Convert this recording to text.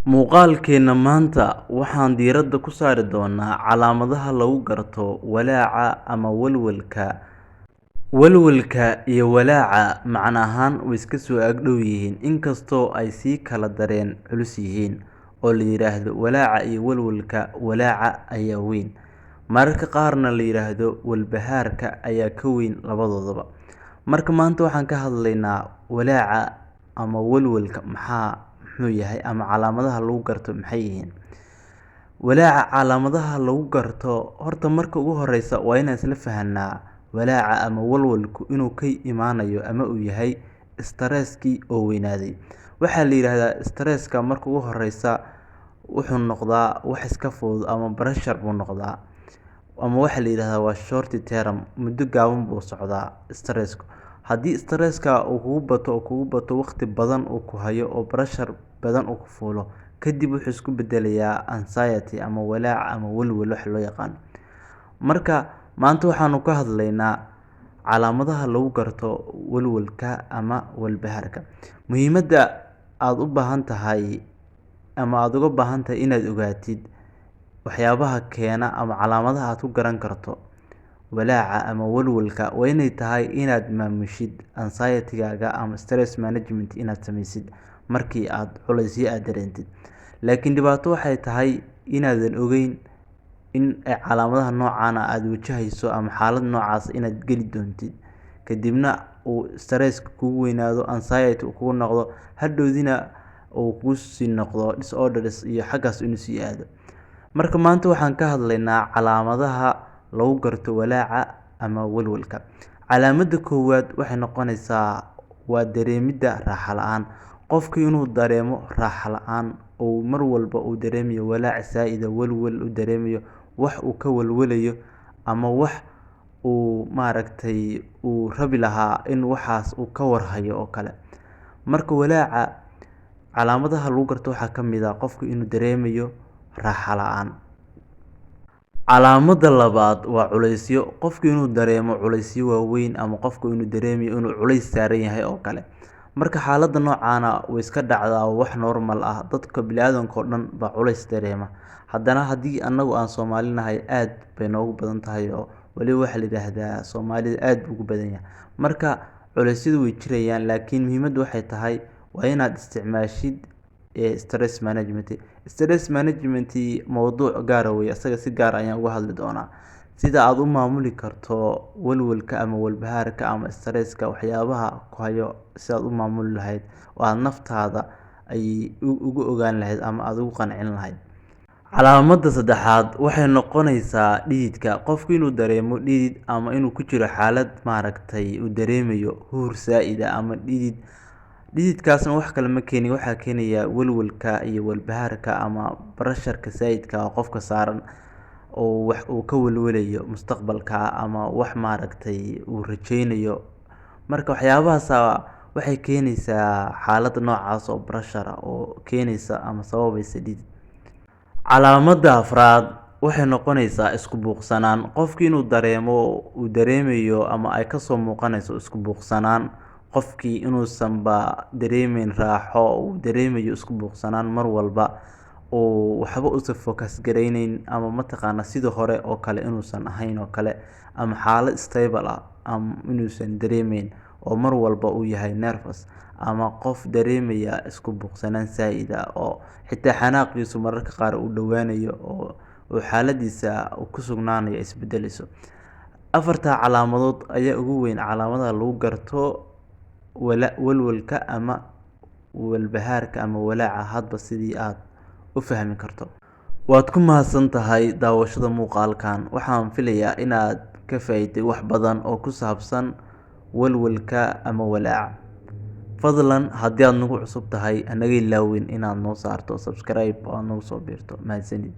Muuqaalkeena maanta waxaan diiradda ku saari doonaa calaamadaha lagu garto walaaca ama walwalka. Walwalka iyo walaaca macno ahaan way iska soo agdhow yihiin, inkastoo ay sii kala dareen culus yihiin. Oo la yiraahdo walaaca iyo walwalka, walaaca ayaa weyn, mararka qaarna la yiraahdo walbahaarka ayaa ka weyn labadoodaba. Marka maanta waxaan ka hadlaynaa walaaca ama walwalka muxuu yahay, ama calaamadaha lagu garto maxay yihiin. Walaaca calaamadaha lagu garto, horta marka ugu horeysa waa inaan isla fahanaa walaaca ama walwalku inuu ka imaanayo ama uu yahay stresskii oo weynaaday. Waxaa la yiraahdaa stresska marka ugu horeysa wuxuu noqdaa wax iska fudud ama pressure buu noqdaa, ama waxaa la yiraahdaa waa short term, muddo gaaban buu socdaa stressku. Haddii stresska uu kugu bato waqti badan uu ku hayo oo pressure badan uu ku fuulo, kadib wuxuu isku bedelayaa anxiety ama walaac ama walwal wax loo yaqaan. Marka maanta waxaanu ka hadlaynaa calaamadaha lagu garto walwalka ama walbahaarka. Muhiimadda aad u baahan tahay ama aad uga baahan tahay inaad ogaatid waxyaabaha keena ama calaamadaha aad ku garan karto walaaca ama walwalka waa inay tahay inaad maamushid anxiety-gaaga ama stress management inaad sameysid markii aad culaysyo aad dareentid. Laakiin dhibaato waxay tahay inaadan ogeyn in calaamadaha noocan aad wajahayso ama xaalad noocaas inaad geli doontid, kadibna uu stress kugu weynaado, anxiety kugu noqdo, hadhowdina uu kugu sii noqdo disorders iyo xaggaas inuu sii aado. Marka maanta waxaan ka hadlaynaa calaamadaha lagu garto walaaca ama walwalka. Calaamadda koowaad waxay noqonaysaa waa dareemidda raaxo la'aan. Qofku inuu dareemo raaxo la'aan oo mar walba uu dareemayo walaac zaa'id ah, walwal uu dareemayo, wax uu ka walwalayo ama wax uu rabi lahaa in waxaas uu ka warhayo oo kale. Marka walaaca calaamadaha lagu garto waxaa ka mid ah qofku inuu dareemayo raaxo la'aan. Calaamadda labaad waa culaysyo. Qofku inuu dareemo culaysyo waaweyn ama qofku inuu dareemayo inuu culays saaran yahay oo kale. Marka xaaladda noocaana way iska dhacdaa, wax normal ah, dadka bini'aadamka oo dhan baa culays dareema. Haddana haddii anagu aan Soomaali nahay aad bay noogu badan tahay, oo waliba waxaa la yiraahdaa Soomaalida aad buu ugu badan yahay. Marka culeysyadu way jirayaan, laakiin muhiimaddu waxay tahay waa inaad isticmaashid stress management. Stress management mowduuc gaar ah weeye, asaga si gaar ah ayaan uga hadli doonaa. Sida aad u maamuli karto walwalka ama walbahaarka ama stresska, waxyaabaha ku hayo, si aad u maamuli lahayd oo aad naftaada ugu ogaan lahayd ama aad ugu qancin lahayd. Calaamadda saddexaad waxay noqonaysaa dhididka. Qofku inuu dareemo dhidid ama inuu ku jiro xaalad uu dareemayo huur zaa'id ah ama dhidid. Dhididkaasna wax kale ma keeni, waxaa keenaya walwalka iyo walbahaarka ama pressure-ka zaa'idka ah qofka saaran, oo wax uu ka walwalayo mustaqbalka ama wax uu rajaynayo. Marka waxyaabahaas waxay keenaysaa xaalad noocaas oo pressure oo keenaysa ama sababaysa dhidid. Calaamadda afraad waxay noqonaysaa isku buuqsanaan. Qofku inuu dareemayo ama ay kasoo muuqanayso isku buuqsanaan. Qofkii inuusan dareemeyn raaxo, uu dareemayo isku buuqsanaan mar walba, oo waxba uusan focus gareyneyn ama sidii hore oo kale inuusan ahayn oo kale, ama xaalad stable ah ama inuusan dareemeyn, oo mar walba uu yahay nervous, ama qof dareemaya isku buuqsanaan zaa'id ah oo xitaa xanaaqiisu mararka qaar uu dhowaanayo oo xaaladiisa ku sugnaanayo isbedelayso. Afarta calaamadood ayaa ugu weyn calaamadaha lagu garto walwalka ama walbahaarka ama walaaca, hadba sidii aad u fahmi karto. Waad ku mahadsantahay daawashada muuqaalkan. Waxaan filayaa inaad ka faa'iiday wax badan oo ku saabsan walwalka ama walaaca. Fadlan haddii aad nagu cusub tahay, hanaga ilaawin inaad noo saarto subscribe oo aad nagu soo biirto. Mahadsanid.